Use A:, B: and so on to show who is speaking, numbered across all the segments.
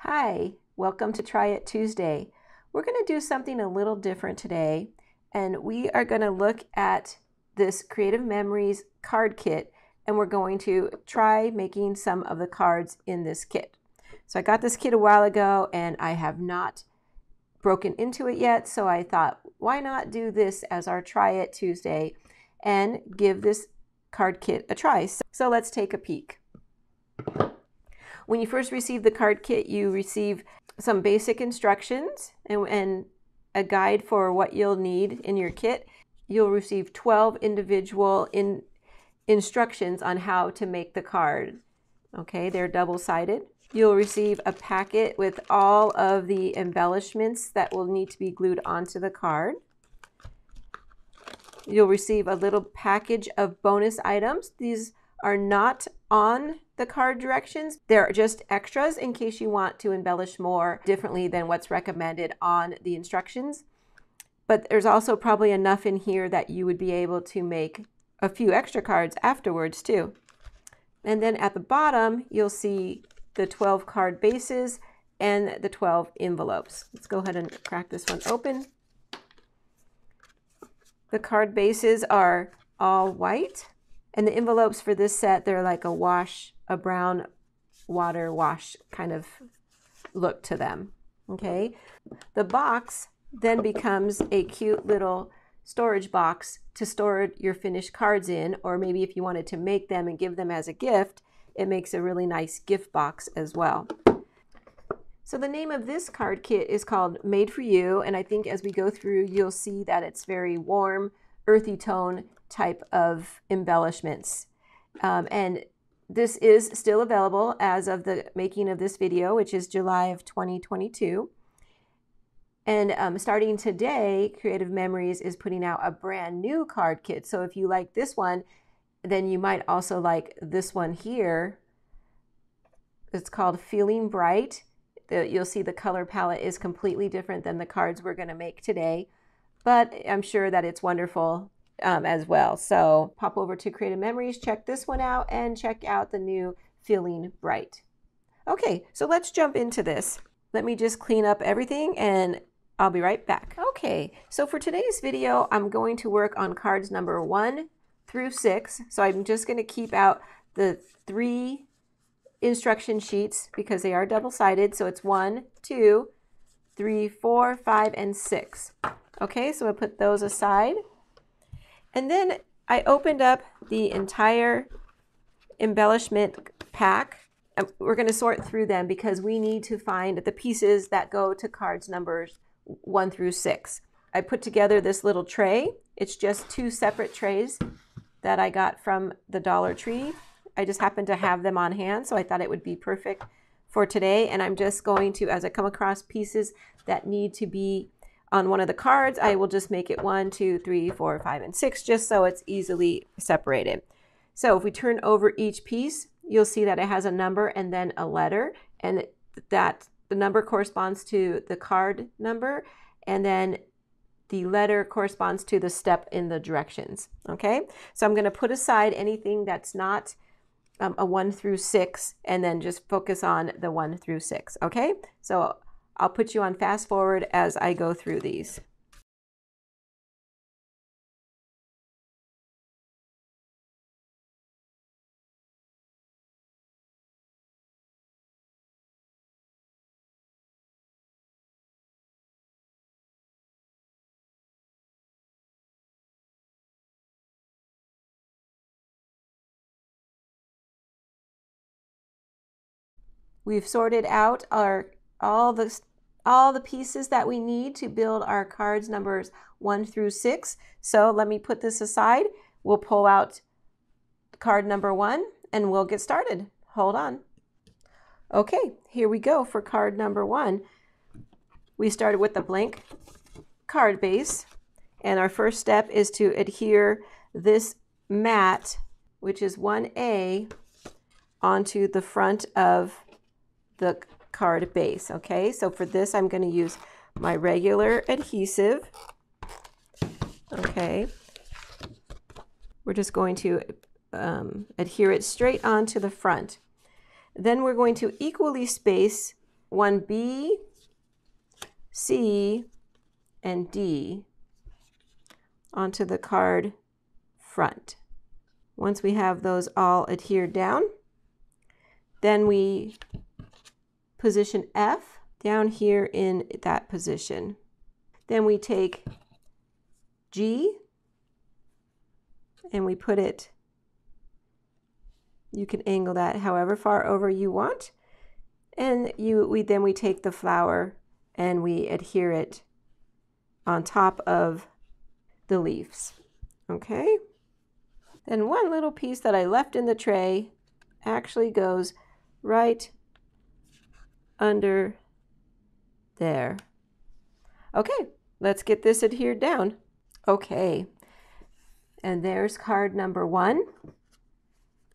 A: Hi, welcome to Try It Tuesday. We're going to do something a little different today, and we are going to look at this Creative Memories card kit, and we're going to try making some of the cards in this kit. So I got this kit a while ago, and I have not broken into it yet, so I thought, why not do this as our Try It Tuesday and give this card kit a try. So let's take a peek. When you first receive the card kit, you receive some basic instructions and a guide for what you'll need in your kit. You'll receive 12 individual instructions on how to make the card. Okay, they're double-sided. You'll receive a packet with all of the embellishments that will need to be glued onto the card. You'll receive a little package of bonus items. These are not on the card directions. They're just extras in case you want to embellish more differently than what's recommended on the instructions. But there's also probably enough in here that you would be able to make a few extra cards afterwards too. And then at the bottom, you'll see the 12 card bases and the 12 envelopes. Let's go ahead and crack this one open. The card bases are all white. And the envelopes for this set, they're like a brown water wash kind of look to them, okay? The box then becomes a cute little storage box to store your finished cards in, or maybe if you wanted to make them and give them as a gift, it makes a really nice gift box as well. So the name of this card kit is called Made for You, and I think as we go through, you'll see that it's very warm, earthy tone type of embellishments. And this is still available as of the making of this video, which is July of 2022. And starting today, Creative Memories is putting out a brand new card kit. So if you like this one, then you might also like this one here. It's called Feeling Bright. You'll see the color palette is completely different than the cards we're going to make today, but I'm sure that it's wonderful as well. So pop over to Creative Memories, check this one out, and check out the new Feeling Bright. Okay, so let's jump into this. Let me just clean up everything and I'll be right back. Okay, so for today's video, I'm going to work on cards number 1 through 6. So I'm just going to keep out the 3 instruction sheets because they are double-sided. So it's 1, 2, 3, 4, 5, and 6. Okay, so I'll put those aside. And then I opened up the entire embellishment pack. We're going to sort through them because we need to find the pieces that go to cards numbers 1 through 6. I put together this little tray. It's just 2 separate trays that I got from the Dollar Tree. I just happened to have them on hand, so I thought it would be perfect for today. And I'm just going to, as I come across pieces that need to be on one of the cards, I will just make it 1, 2, 3, 4, 5, and 6, just so it's easily separated. So if we turn over each piece, you'll see that it has a number and then a letter, and that the number corresponds to the card number, and then the letter corresponds to the step in the directions. Okay, so I'm going to put aside anything that's not a 1 through 6, and then just focus on the 1 through 6. Okay, so I'll put you on fast forward as I go through these. We've sorted out all the pieces that we need to build our cards numbers 1 through 6. So let me put this aside. We'll pull out card number 1 and we'll get started. Hold on. Okay, here we go for card number 1. We started with a blank card base, and our first step is to adhere this mat, which is 1A, onto the front of the card base. Okay, so for this I'm going to use my regular adhesive. Okay, we're just going to adhere it straight onto the front. Then we're going to equally space 1B, C, and D onto the card front. Once we have those all adhered down, then we position F down here in that position. Then we take G and we put it, you can angle that however far over you want, and then we take the flower and we adhere it on top of the leaves. Okay? Then one little piece that I left in the tray actually goes right under there. Okay, let's get this adhered down. Okay, and there's card number 1.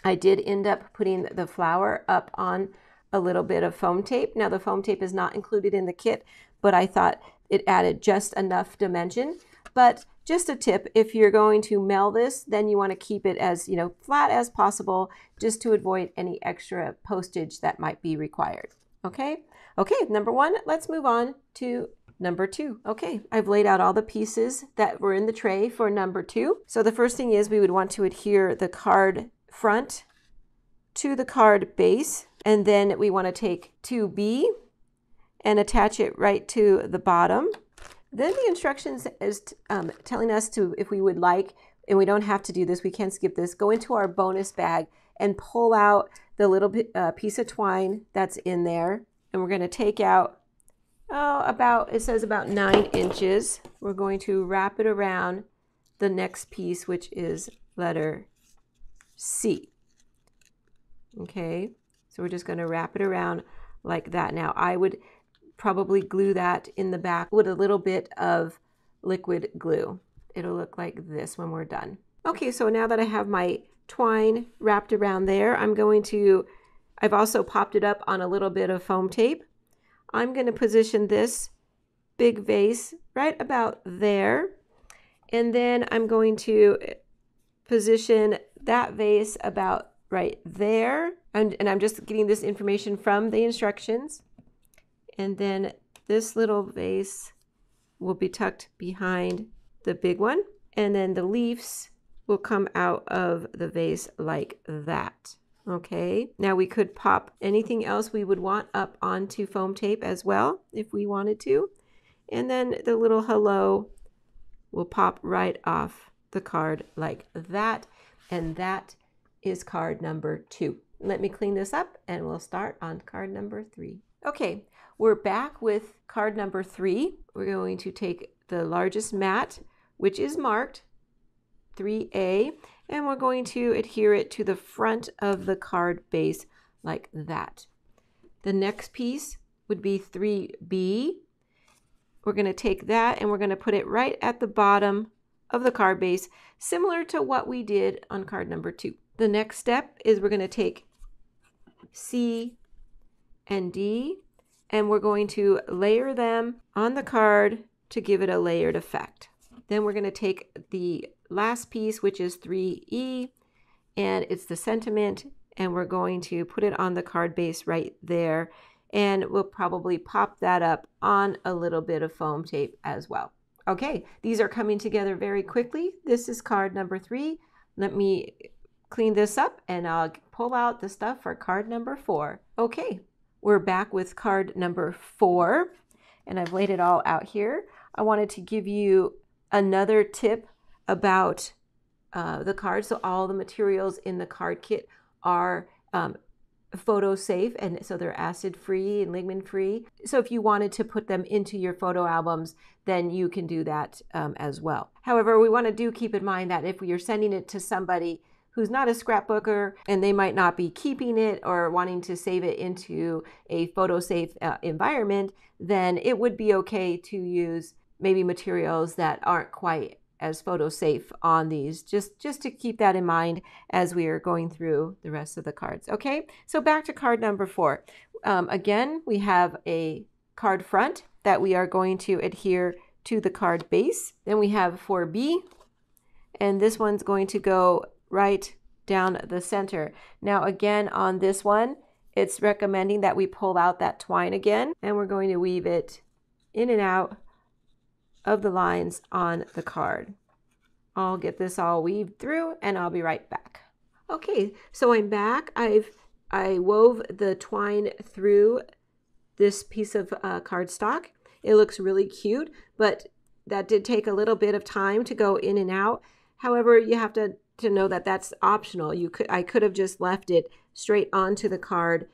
A: I did end up putting the flower up on a little bit of foam tape. Now the foam tape is not included in the kit, but I thought it added just enough dimension. But just a tip, if you're going to mail this, then you want to keep it as, you know, flat as possible, just to avoid any extra postage that might be required. Okay? Okay, number 1, let's move on to number 2. Okay, I've laid out all the pieces that were in the tray for number 2. So the first thing is we would want to adhere the card front to the card base, and then we want to take 2B and attach it right to the bottom. Then the instructions is telling us to, if we would like, and we don't have to do this, we can skip this, go into our bonus bag and pull out the little piece of twine that's in there. And we're going to take out, it says about 9 inches. We're going to wrap it around the next piece, which is letter C. Okay, so we're just going to wrap it around like that. Now I would probably glue that in the back with a little bit of liquid glue. It'll look like this when we're done. Okay, so now that I have my twine wrapped around there, I've also popped it up on a little bit of foam tape. I'm going to position this big vase right about there, and then I'm going to position that vase about right there, and I'm just getting this information from the instructions. And then this little vase will be tucked behind the big one, and then the leaves will come out of the vase like that. Okay, now we could pop anything else we would want up onto foam tape as well if we wanted to, and then the little hello will pop right off the card like that, and that is card number 2. Let me clean this up and we'll start on card number 3. Okay, we're back with card number 3. We're going to take the largest mat, which is marked 3A, and we're going to adhere it to the front of the card base like that. The next piece would be 3B. We're going to take that and we're going to put it right at the bottom of the card base, similar to what we did on card number 2. The next step is we're going to take C and D, and we're going to layer them on the card to give it a layered effect. Then we're going to take the last piece, which is 3E, and it's the sentiment, and we're going to put it on the card base right there, and we'll probably pop that up on a little bit of foam tape as well. Okay, these are coming together very quickly. This is card number 3. Let me clean this up and I'll pull out the stuff for card number 4. Okay, we're back with card number 4, and I've laid it all out here. I wanted to give you another tip about the card. So all the materials in the card kit are photo safe, and so they're acid free and lignin free. So if you wanted to put them into your photo albums, then you can do that as well. However, we want to keep in mind that if you're sending it to somebody who's not a scrapbooker and they might not be keeping it or wanting to save it into a photo safe environment, then it would be okay to use maybe materials that aren't quite as photo safe on these, just to keep that in mind as we are going through the rest of the cards. Okay, so back to card number 4. Again, we have a card front that we are going to adhere to the card base. Then we have 4B, and this one's going to go right down the center. Now again, on this one, it's recommending that we pull out that twine again, and we're going to weave it in and out of the lines on the card. I'll get this all weaved through and I'll be right back. Okay, so I'm back. I wove the twine through this piece of cardstock. It looks really cute, but that did take a little bit of time to go in and out. However, you have to know that that's optional. I could have just left it straight onto the card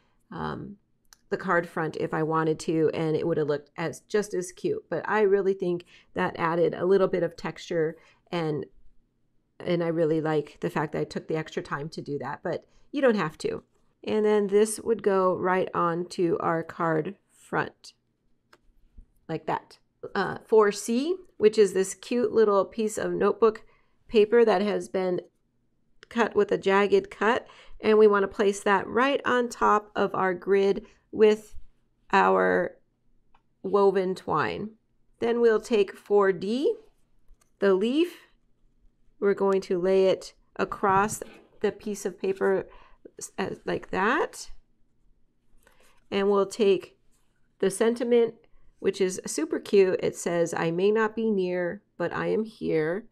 A: front if I wanted to, and it would have looked just as cute. But I really think that added a little bit of texture, and I really like the fact that I took the extra time to do that, but you don't have to. And then this would go right onto our card front like that. 4C, which is this cute little piece of notebook paper that has been cut with a jagged cut, and we want to place that right on top of our grid with our woven twine. Then we'll take 4D, the leaf. We're going to lay it across the piece of paper like that. And we'll take the sentiment, which is super cute. It says, "I may not be near, but I am here."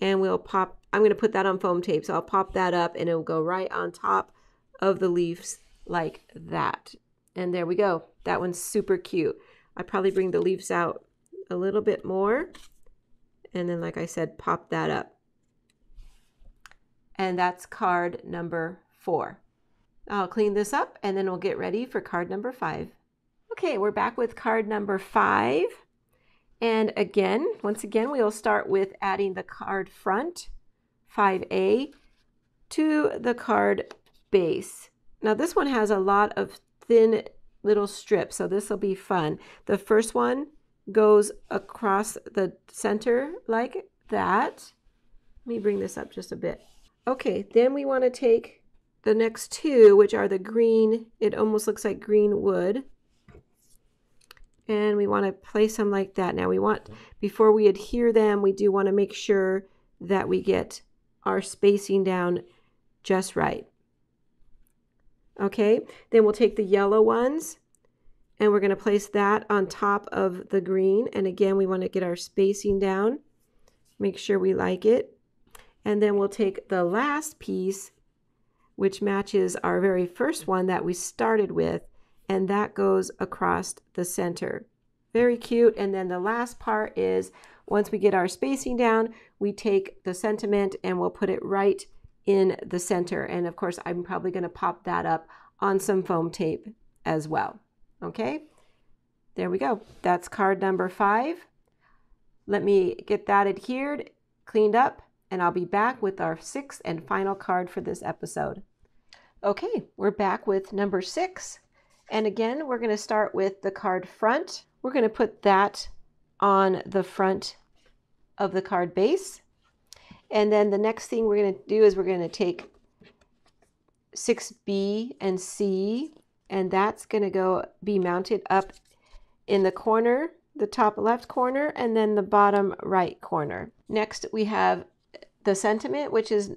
A: And we'll pop, I'm going to put that on foam tape. So I'll pop that up and it'll go right on top of the leaves like that. And there we go. That one's super cute. I probably bring the leaves out a little bit more. And then, like I said, pop that up. And that's card number 4. I'll clean this up and then we'll get ready for card number 5. Okay, we're back with card number 5. And again, once again, we'll start with adding the card front, 5A, to the card base. Now this one has a lot of thin little strips, so this will be fun. The first one goes across the center like that. Let me bring this up just a bit. Okay, then we want to take the next two, which are the green, it almost looks like green wood. And we want to place them like that. Now we want, before we adhere them, we do want to make sure that we get our spacing down just right. Okay, then we'll take the yellow ones and we're going to place that on top of the green. And again, we want to get our spacing down, make sure we like it. And then we'll take the last piece, which matches our very first one that we started with, and that goes across the center. Very cute. And then the last part is, once we get our spacing down, we take the sentiment and we'll put it right in the center. And of course, I'm probably going to pop that up on some foam tape as well. Okay, there we go. That's card number 5. Let me get that adhered, cleaned up, and I'll be back with our 6th and final card for this episode. Okay, we're back with number 6. And again, we're going to start with the card front. We're going to put that on the front of the card base. And then the next thing we're going to do is we're going to take 6B and C, and that's going to be mounted up in the corner, the top left corner, and then the bottom right corner. Next, we have the sentiment, which is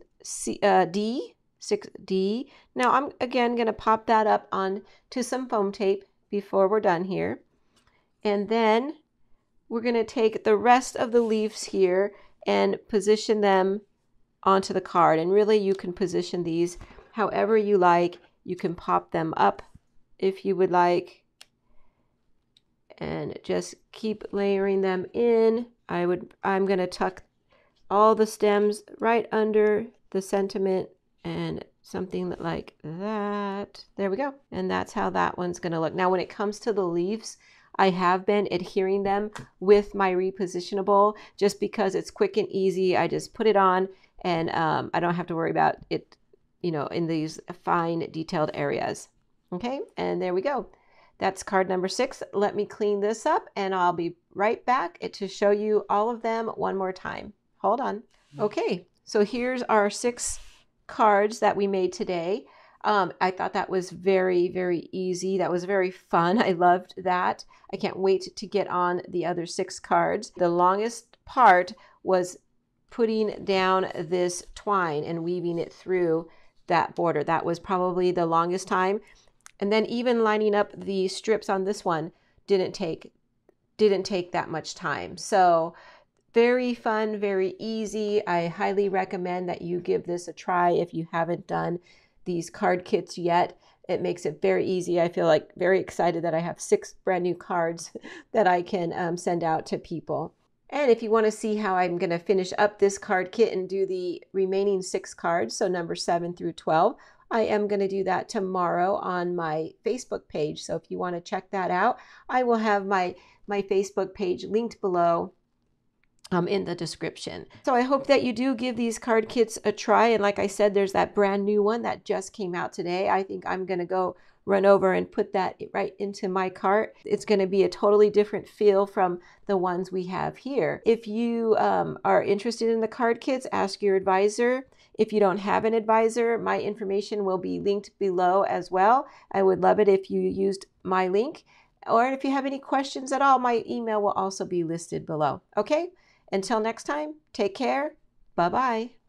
A: D. 6D. Now I'm again going to pop that up onto some foam tape before we're done here. And then we're going to take the rest of the leaves here and position them onto the card. And really you can position these however you like. You can pop them up if you would like. And just keep layering them in. I'm going to tuck all the stems right under the sentiment and something like that. There we go. And that's how that one's going to look. Now, when it comes to the leaves, I have been adhering them with my repositionable just because it's quick and easy. I just put it on and I don't have to worry about it, in these fine detailed areas. Okay, and there we go. That's card number 6. Let me clean this up and I'll be right back to show you all of them one more time. Hold on. Okay, so here's our 6 cards that we made today. I thought that was very, very easy. That was very fun. I loved that. I can't wait to get on the other 6 cards. The longest part was putting down this twine and weaving it through that border. That was probably the longest time. And then even lining up the strips on this one didn't take that much time. So very fun, very easy. I highly recommend that you give this a try if you haven't done these card kits yet. It makes it very easy. I feel like very excited that I have 6 brand new cards that I can send out to people. And if you want to see how I'm going to finish up this card kit and do the remaining 6 cards, so number 7 through 12, I am going to do that tomorrow on my Facebook page. So if you want to check that out, I will have my Facebook page linked below in the description. So I hope that you do give these card kits a try. And like I said, there's that brand new one that just came out today. I think I'm going to go run over and put that right into my cart. It's going to be a totally different feel from the ones we have here. If you are interested in the card kits, ask your advisor. If you don't have an advisor, my information will be linked below as well. I would love it if you used my link. Or if you have any questions at all, my email will also be listed below. Okay? Until next time, take care. Bye-bye.